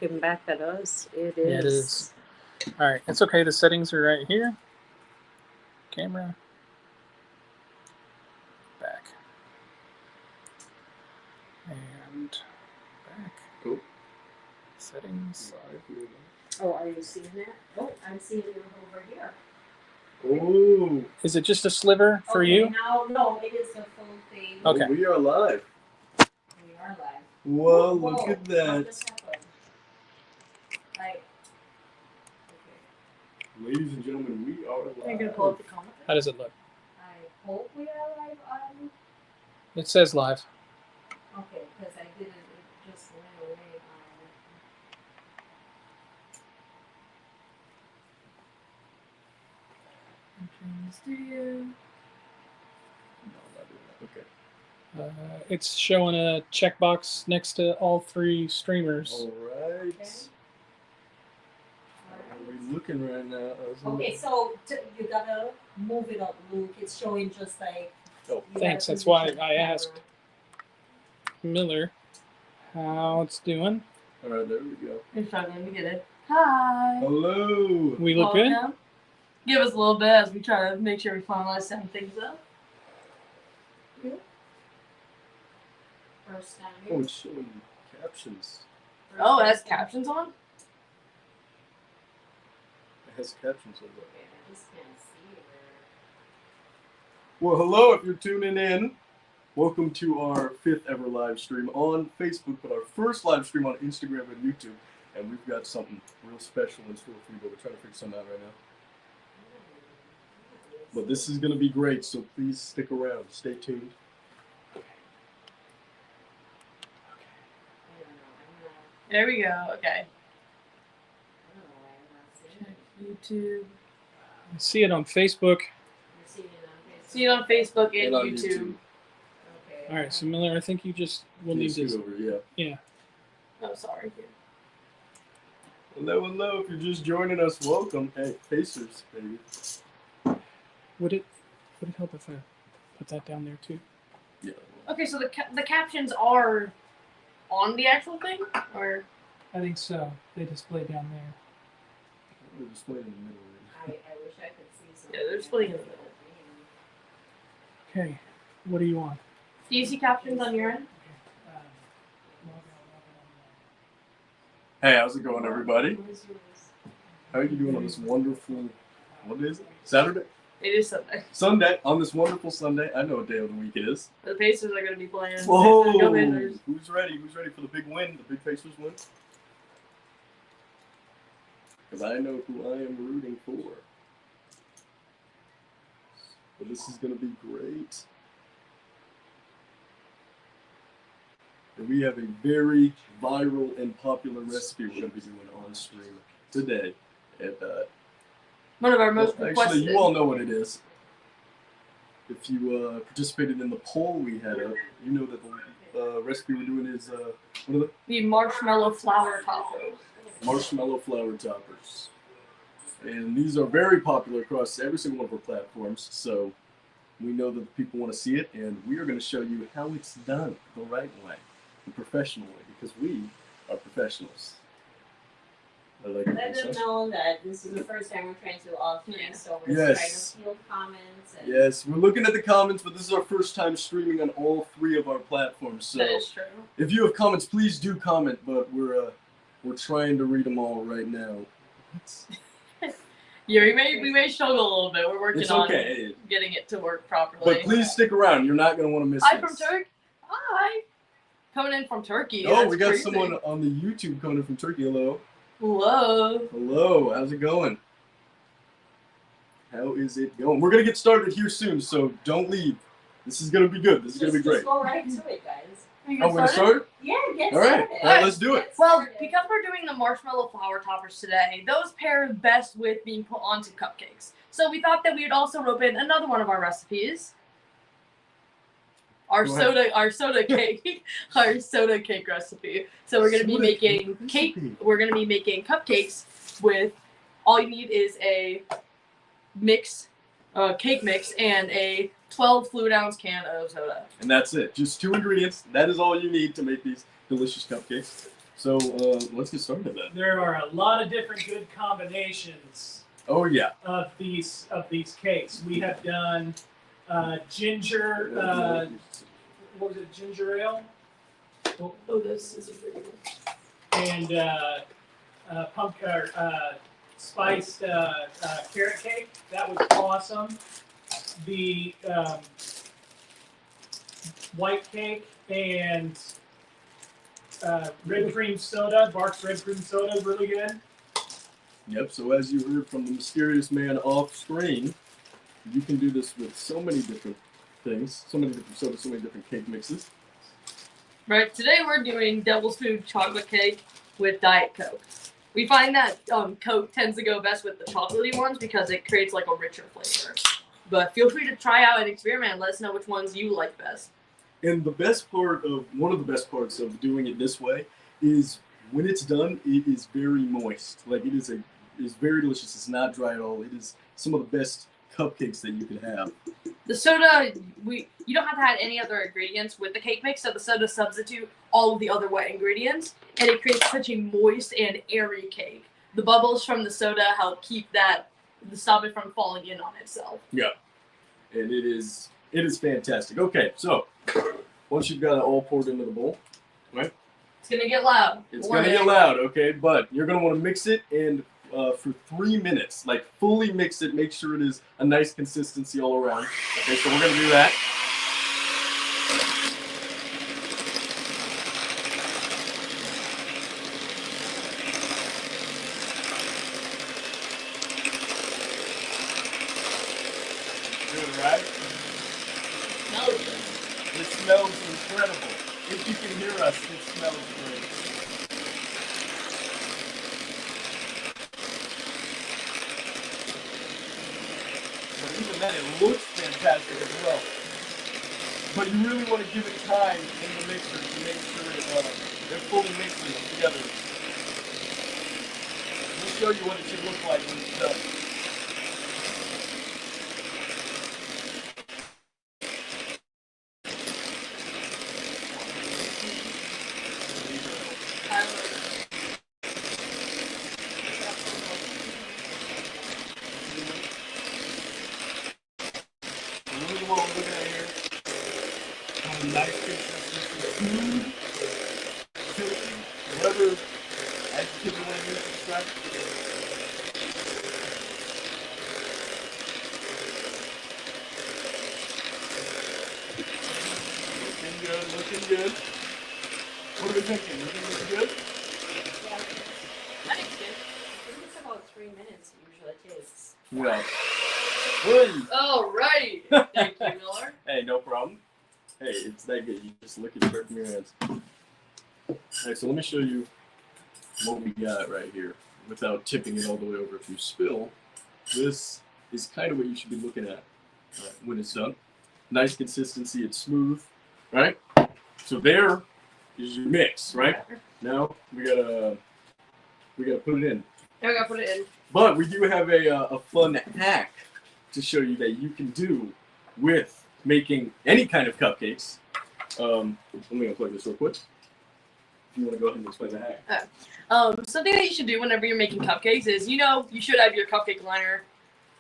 looking back at us. It is. Yeah, it is. All right, it's okay. The settings are right here. Camera. Back. And back. Cool. Settings. Oh, are you seeing that? Oh, I'm seeing it over here. Oh. Is it just a sliver for you? No, it is the full thing. Okay. Oh, we are live. We are live. Whoa, look at that. What just happened? Okay. Ladies and gentlemen, we are live. Are you going to pull up the comment? How does it look? I hope we are live on. It says live. Okay, because I didn't. It just went away Studio. Okay. It's showing a checkbox next to all three streamers. All right. Okay. How are we looking right now? Okay, so you gotta move it up, Luke. It's showing just like. Oh, you thanks, gotta that's why position I the asked. camera. Miller, how it's doing? all right, there we go. You're struggling to get it. Hi. Hello. We look good? Welcome. Give us a little bit as we try to make sure we finalize some things up. First time. Oh, it's showing captions. Oh, it has captions on? It has captions on it. Okay, I just can't see it. Well, hello if you're tuning in. Welcome to our 5th ever live stream on Facebook, but our first live stream on Instagram and YouTube. And we've got something real special in store for you, but we're trying to figure something out right now. But this is going to be great, so please stick around. Stay tuned. There we go. Okay. I don't know why I'm not seeing it. YouTube. I see it on Facebook. You're seeing it on Facebook. See it on Facebook and on YouTube. Okay. All right, so Miller, I think you just will need Scoot to. over, yeah. Yeah. Oh, sorry. Hello, hello. If you're just joining us, welcome. Hey, Pacers, baby. Would it help if I put that down there too? Yeah. Okay, so the captions are on the actual thing? Or I think so. They display down there. We're displaying in the middle right I wish I could see something. Yeah, they're displaying it. Okay, what do you want? do you see captions on your end? now. Hey, how's it going, everybody? How are you doing on this wonderful, what is it? Saturday? It is Sunday. Sunday, on this wonderful Sunday. I know what day of the week it is. The Pacers are going to be playing. Whoa! Go Pacers. Who's ready? Who's ready for the big win? The big Pacers win? Because I know who I am rooting for. But this is going to be great. And we have a very viral and popular recipe we're going to be doing on stream today. And, One of our most well, requested. actually, you all know what it is. If you participated in the poll we had up, you know that the recipe we're doing is, what are the marshmallow flour tacos. they? Marshmallow flour toppers. And these are very popular across every single one of our platforms, so we know that the people want to see it, and we are going to show you how it's done the right way, the professional way, because we are professionals. I like Let them know that this is the first time we're trying to do all three, Yeah. so we're Yes. trying to field comments. And Yes, we're looking at the comments, but this is our first time streaming on all 3 of our platforms. So That is true. if you have comments, please do comment. But we're trying to read them all right now. Yeah, we may struggle a little bit. We're working It's on okay, getting it to work properly. but please stick around. You're not gonna want to miss Hi this. from Turkey. Hi. Coming in from Turkey. Oh, That's we got crazy. someone on the YouTube coming in from Turkey. Hello. Hello. Hello. How's it going? How is it going? We're gonna get started here soon, so don't leave. This is gonna be good. This is gonna be great. Just go right to it, guys. Are you Oh, we're gonna start? Yeah, get All right. started. All right, let's do it. Get Well, started. because we're doing the marshmallow flour toppers today, those pair best with being put onto cupcakes. So we thought that we would also rope in another one of our recipes. Our Go ahead. soda cake, our soda cake recipe. So we're gonna be Soda making cake cake. recipe. We're gonna be making cupcakes with. All you need is a mix, cake mix, and a 12 fluid ounce can of soda. And that's it. Just 2 ingredients. That is all you need to make these delicious cupcakes. So let's get started then. There are a lot of different good combinations Oh yeah. of these cakes. We have done ginger. What was it? Ginger ale. Oh, this is a pretty one. And pumpkin spiced carrot cake. That was awesome. The white cake and red cream soda. Barks red cream soda is really good. Yep. So as you heard from the mysterious man off screen, you can do this with so many different things, so many different sodas, so many different cake mixes. Right, today we're doing Devil's Food chocolate cake with Diet Coke. We find that Coke tends to go best with the chocolatey ones because it creates like a richer flavor. But feel free to try out and experiment and let us know which ones you like best. And the best part of one of the best parts of doing it this way is when it's done, it is very moist. Like it is very delicious. It's not dry at all. It is some of the best cupcakes that you could have. The soda, you don't have to add any other ingredients with the cake mix, so the soda substitute all of the other wet ingredients, and it creates such a moist and airy cake. The bubbles from the soda help stop it from falling in on itself. Yeah, and it is fantastic. Okay, so once you've got it all poured into the bowl, right? It's gonna get loud. It's gonna get loud, okay? But you're gonna want to mix it and for 3 minutes, like fully mix it. Make sure it is a nice consistency all around. Okay, so we're gonna do that. Good, right? It smells incredible. If you can hear us, it smells great. But even then, it looks fantastic as well. But you really want to give it time in the mixer to make sure it fully mixes together. We'll show you what it should look like when it's done. Really what we're looking at here. A nice consistency. Smooth, silky, whatever adjective you want to use to describe it. Looking good, looking good. What are we thinking? You think this is good? Yeah, I think it's good. I think it's about 3 minutes usually it takes. Yeah. Hey. Alrighty. Thank you, Miller. Hey, no problem. Hey, it's that good. You just lick it straight from your hands. Alright, so let me show you what we got right here without tipping it all the way over. If you spill, this is kind of what you should be looking at when it's done. Nice consistency, it's smooth, right? So there is your mix, right? Now we gotta put it in. Now we gotta put it in. But we do have a fun hack to show you that you can do with making any kind of cupcakes. Let me unplug this real quick. If you want to go ahead and explain the hack. Something that you should do whenever you're making cupcakes is, you should have your cupcake liner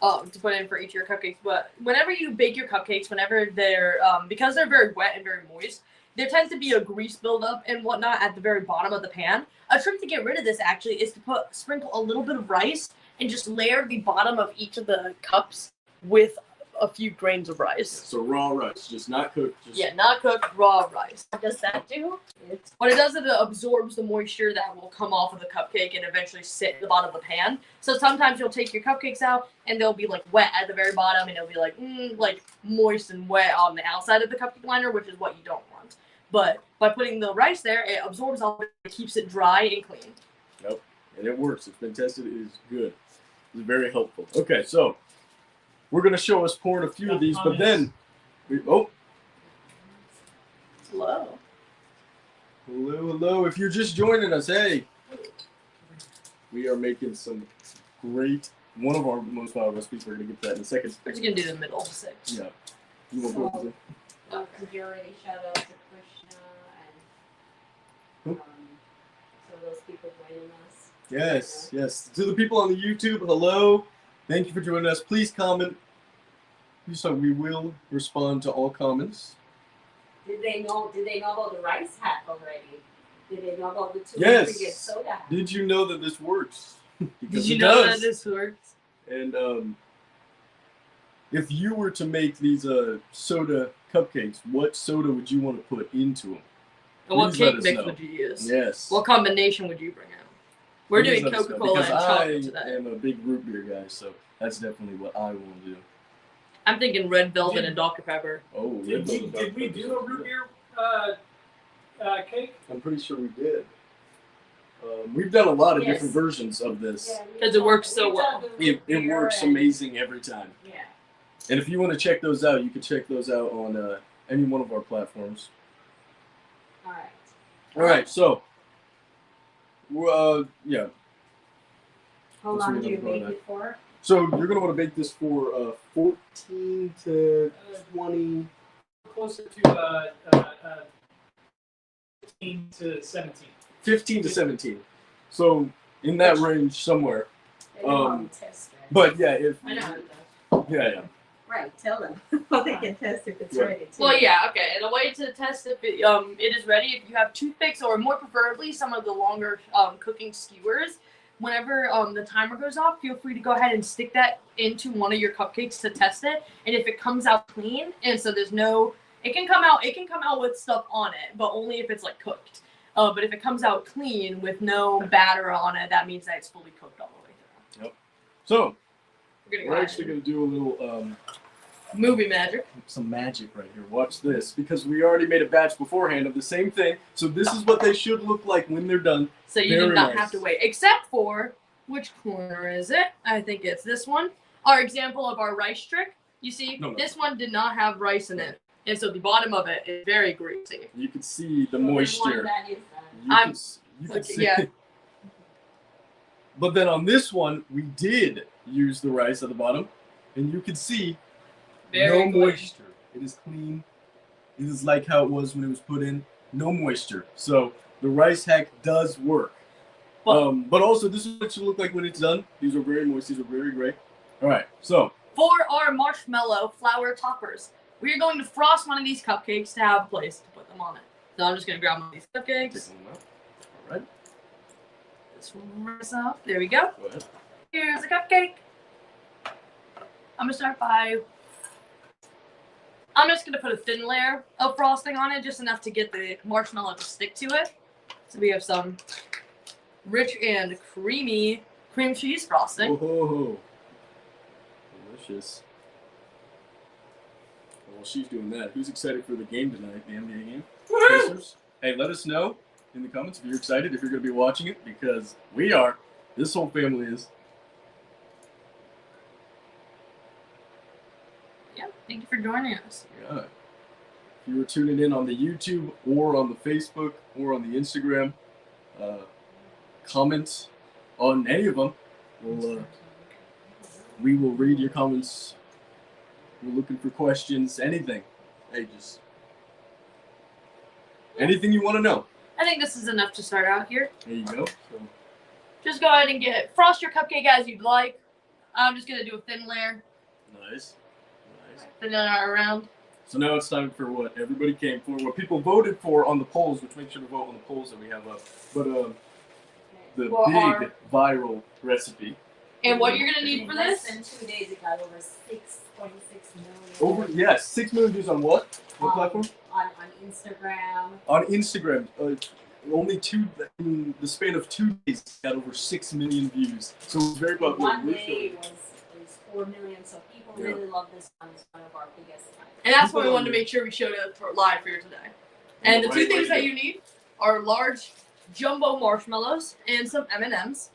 to put in for each of your cupcakes. But whenever you bake your cupcakes, whenever they're, because they're very wet and very moist, there tends to be a grease buildup and whatnot at the very bottom of the pan. A trick to get rid of this actually is to sprinkle a little bit of rice and just layer the bottom of each of the cups with a few grains of rice. So raw rice, just not cooked. Yeah, not cooked, raw rice. What does that do? What it does is it absorbs the moisture that will come off of the cupcake and eventually sit at the bottom of the pan. So sometimes you'll take your cupcakes out and they'll be like wet at the very bottom and it'll be like moist and wet on the outside of the cupcake liner, which is what you don't want. But by putting the rice there, it absorbs all of it, it keeps it dry and clean. Yep, and it works. It's been tested. It is good. It's very helpful. Okay, so we're gonna show us pouring a few of these, but then Hello. hello. If you're just joining us, hey, we are making some great, one of our most viral recipes. We're gonna get to that in a second. We're just gonna do the middle six. Yeah. You want to go with it? Could you already shout out to Krishna and Who? so those people joining us. Yes, yes. To the people on the YouTube, hello. Thank you for joining us. Please comment. So we will respond to all comments. Did they know about the rice hack already? Did they know about the 2 Yes. ingredient soda hack? Did you know that this works? Did Because you it know does. that this works? And if you were to make these soda cupcakes, what soda would you want to put into them? And what Please let cake us mix know. would you use? Yes. What combination would you bring out? We're Please doing let us know, Coca-Cola and because chocolate I today. am a big root beer guy, so that's definitely what I want to do. I'm thinking red velvet and Dr. Pepper. Oh, red velvet Did we Dr. do a Pepper's root good. beer cake? I'm pretty sure we did. We've done a lot of Yes. different versions of this. Yeah, we 'Cause it works so we well. done the root It beer works and- amazing every time. Yeah. And if you want to check those out, you can check those out on any one of our platforms. All right. All right, so yeah. How Let's long read do you another bake one. it for? So you're gonna want to bake this for 14 to 20. Closer to 15 to 17. 15 to 17. So in that range somewhere. They know how Um, to test it. But yeah, if I know how to test. yeah. Right, tell them how they can test if it's Yeah. ready. Too. Well, yeah, okay. And a way to test if it is ready, if you have toothpicks or more preferably some of the longer cooking skewers, whenever the timer goes off, feel free to go ahead and stick that into one of your cupcakes to test it. And if it comes out clean, and so there's no, it can come out with stuff on it, but only if it's like cooked. But if it comes out clean with no batter on it, that means that it's fully cooked all the way through. So We're gonna go we're ahead actually and- gonna do a little movie magic. some magic right here. Watch this, because we already made a batch beforehand of the same thing. So this is what they should look like when they're done. So you Very did not nice. have to wait, except for which corner is it? I think it's this one. Our example of our rice trick. You see, No. this one did not have rice in it, and so the bottom of it is very greasy. You can see the So there's moisture. one that is done. You can Okay, see. yeah. But then on this one, we did use the rice at the bottom, and you can see Very no clean. moisture. It is clean. It is like how it was when it was put in. No moisture. So the rice hack does work. Well- But also, this is what it should look like when it's done. These are very moist. These are very great. All right. So For our marshmallow flour toppers, we are going to frost one of these cupcakes to have a place to put them on it. So I'm just gonna grab one of these take cupcakes. one out. All right. This rice off. There we go. Go ahead. Here's a cupcake. I'm gonna start by. I'm just gonna put a thin layer of frosting on it, just enough to get the marshmallow to stick to it. So we have some rich and creamy cream cheese frosting. Oh, delicious. Well, she's doing that. Who's excited for the game tonight, the NBA game? Pacers? Hey, let us know in the comments if you're excited, if you're going to be watching it, because we are. This whole family is. Yeah, thank you for joining us. Yeah. If you were tuning in on the YouTube or on the Facebook or on the Instagram, comment on any of them. We will read your comments. We're looking for questions, anything. Hey, just anything you want to know. I think this is enough to start out here. There you go. So, Just go ahead and frost your cupcake as you'd like. I'm just gonna do a thin layer, nice. Nice. thin layer around. So now it's time for what everybody came for, what people voted for on the polls, which make sure to vote on the polls that we have up. But the For big our- viral recipe. And what you're gonna need In for less this? than 2 days, it got over 6.6 million. Over 6 million views on what? What platform? On Instagram. On Instagram. Only in the span of 2 days, got over 6 million views. So it's very popular. One day was 4 million, so people Yeah. really love this one. It's one of our biggest times. And that's why we wanted to make sure we showed it for live for you today. And the two things that you need are large jumbo marshmallows and some M&Ms.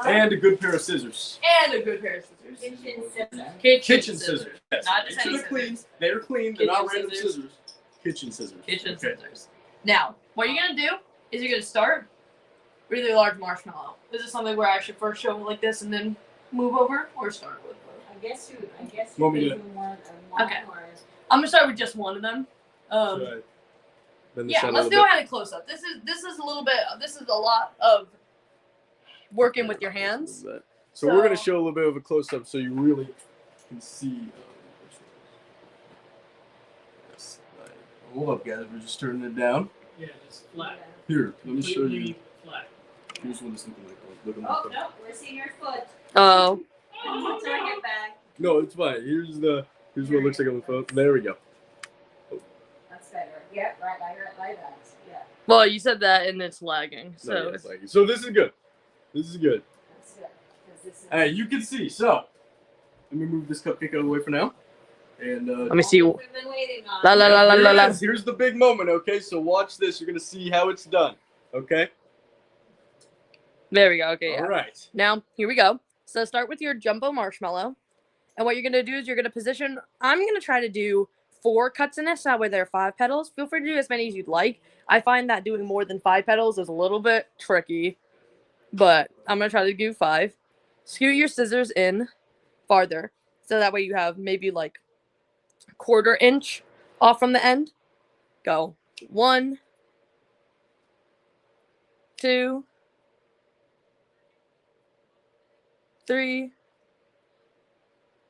And a good pair of scissors. And a good pair of scissors. Kitchen scissors. Kitchen scissors. Yes. Not They just any should have clean. scissors. They're clean. They're not Kitchen random scissors. scissors. Kitchen scissors. Kitchen Okay. scissors. Now, what you're gonna do is you're gonna start with a large marshmallow. Is this something where I should first show like this and then move over, or start with? I guess you Want me can to- do one or Okay. or I'm gonna start with just one of them. Should Bend the Yeah, shine a let's little do bit. it at a close up. This is a little bit. This is a lot of working with your hands. So we're gonna So- show a little bit of a close up so you really can see. Yes, right. Hold up, guys. We're just turning it down. Yeah, just flat. Here, let me show you. Completely flat. Here's what it's looking like. Look at my Oh phone. no, we're seeing your foot. Oh, Turn it back. No, it's fine. Here's what it looks like on the phone. There we go. That's better. Yep, right like that. Yeah, well, you said that and it's lagging. No, So yeah, it's like- so this is good. This is good. that's good. 'Cause this is Hey, you can see. So let me move this cupcake out of the way for now. And let me see. what we've been waiting on. La la la la here la it la. is. Here's the big moment. Okay, so watch this. You're gonna see how it's done. Okay. There we go. Okay. Yeah. All right. Now here we go. So start with your jumbo marshmallow, and what you're gonna do is you're gonna position. I'm gonna try to do 4 cuts in this. That way there are 5 petals. Feel free to do as many as you'd like. I find that doing more than 5 petals is a little bit tricky, but I'm gonna try to do 5. Scoot your scissors in farther, so that way you have maybe like 1/4 inch off from the end. Go 1, 2, 3,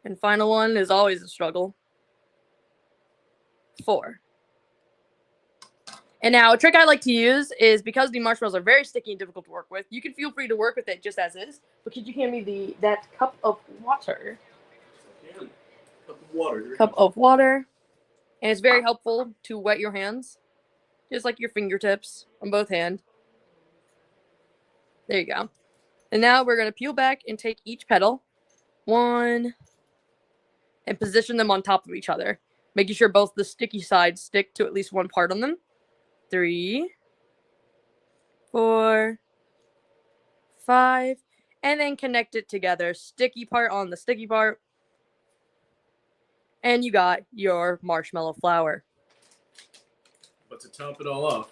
and final one is always a struggle. 4. And now a trick I like to use is because the marshmallows are very sticky and difficult to work with, you can feel free to work with it just as is, but could you hand me that cup of water? Cup of water. Here it Cup comes. of water. And it's very helpful to wet your hands, just like your fingertips on both hands. There you go. And now we're going to peel back and take each petal, one, and position them on top of each other, making sure both the sticky sides stick to at least one part on them. 3, 4, 5, and then connect it together. Sticky part on the sticky part. And you got your marshmallow flower. But to top it all off,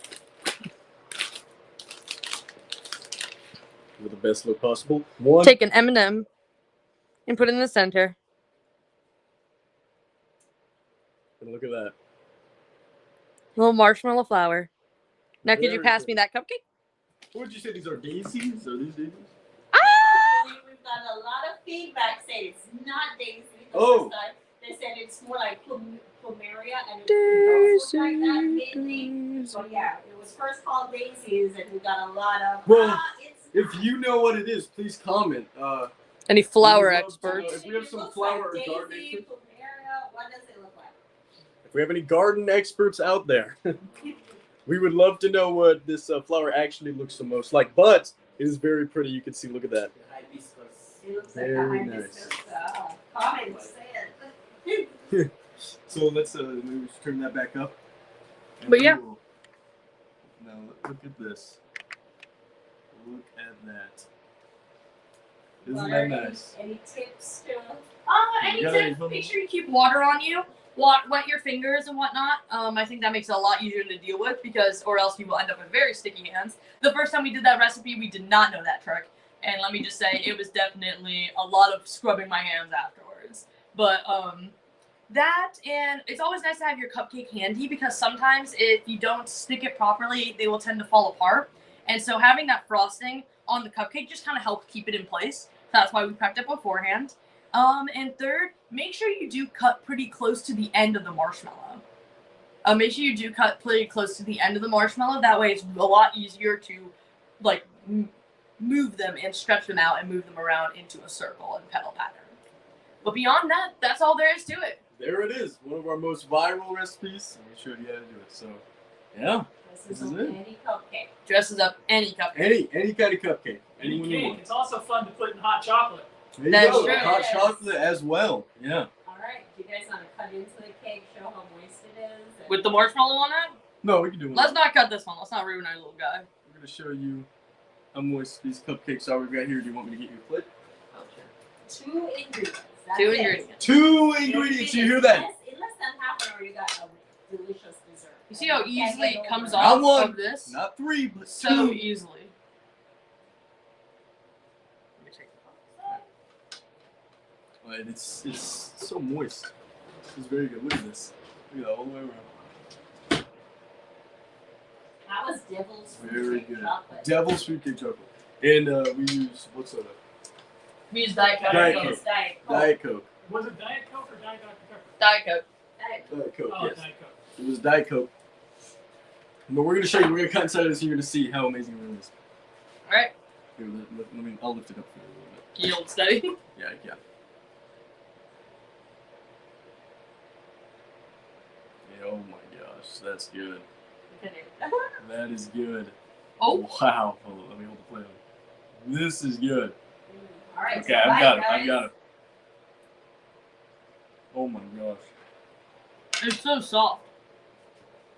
with the best look possible, one. Take an M&M and put it in the center. And look at that. Little marshmallow flower. Now, could you Very pass cool. me that cupcake? What would you say these are? Daisies? Are these daisies? Ah! We've got a lot of feedback saying it's not daisy. The Oh. first time they said it's more like plumeria and it does look like that maybe. So yeah, it was first called daisies and we got a lot of Well, it's If not. you know what it is, please comment. Any flower We would love to know experts? if we have It some looks flower like or garden daisy, experts. plumeria, what does it look like? If we have any garden experts out there, we would love to know what this flower actually looks the most like. But it is very pretty. You can see. Look at that. It looks Very like nice. Comments say it. So let's maybe just turn that back up. And But yeah. we will- Now look at this. Look at that. Isn't that nice? Any tips to Any You got any tips? fun- Make sure you keep water on you. Wet your fingers and whatnot. I think that makes it a lot easier to deal with because, or else you will end up with very sticky hands. The first time we did that recipe, we did not know that trick, and let me just say, it was definitely a lot of scrubbing my hands afterwards. But that, and it's always nice to have your cupcake handy because sometimes if you don't stick it properly, they will tend to fall apart. And so having that frosting on the cupcake just kind of helps keep it in place. That's why we prepped it beforehand. And third, make sure you do cut pretty close to the end of the marshmallow. Make sure you do cut pretty close to the end of the marshmallow. That way it's a lot easier to, like, move them and stretch them out and move them around into a circle and petal pattern. But beyond that, that's all there is to it. There it is. One of our most viral recipes. And we showed you how to do it. So, yeah. this This is is it. any cupcake? Dresses up any cupcake. Any kind of cupcake. Any Anyone you cake. want. It's also fun to put in hot chocolate. There you That's go. true. Hot Yes. chocolate as well. Yeah. All right, do you guys want to cut into the cake, show how moist it is? and- With the marshmallow on it? No, we can do one. Let's not cut this one. Let's not ruin our little guy. We're going to show you how moist these cupcakes are. We've got here. Do you want me to get you a plate? 2 ingredients. That's Two it. ingredients. 2 ingredients. You hear that? In less than half an hour, you got a delicious dessert. You see how And you can't easily get it comes over Not off one. of this? Not 3, but So 2. easily. And it's so moist. It's very good. Look at this. Look at that all the way around. Devil's Very fruit good. chocolate. Devil's fruit cake chocolate. And we use, what's soda? We use Diet Coke. Diet Yes, Coke. Diet Coke. Diet Coke. Was it Diet Coke or Diet Dr. Pepper? Diet Coke. Diet Coke, Oh, yes. Diet Coke. It was Diet Coke. But we're going to show you, we're going to cut inside of this and you're going to see how amazing it is. All right. Here, let me, I'll lift it up for you a little bit. Can you hold it steady? Yeah, yeah. Yeah, oh my gosh, that's good. That is good. Oh. Wow. Hold on, let me hold the plate on. This is good. All right. Okay, so I've bye, got it. guys. I've got it. Oh my gosh. It's so soft.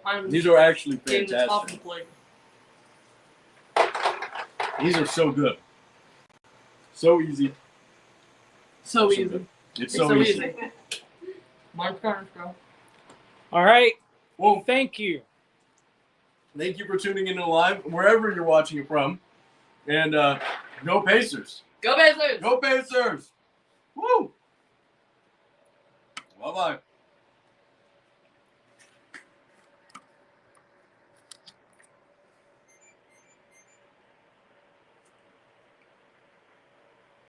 I'm These are actually getting the top of the fantastic. plate. These are so good. So easy. So So easy. good. It's It's so so easy. easy. Mark Carnes, bro. All right. Well, Thank you. thank you for tuning in live, wherever you're watching it from. And go Pacers. Go Pacers! Go Pacers. Woo. Bye-bye.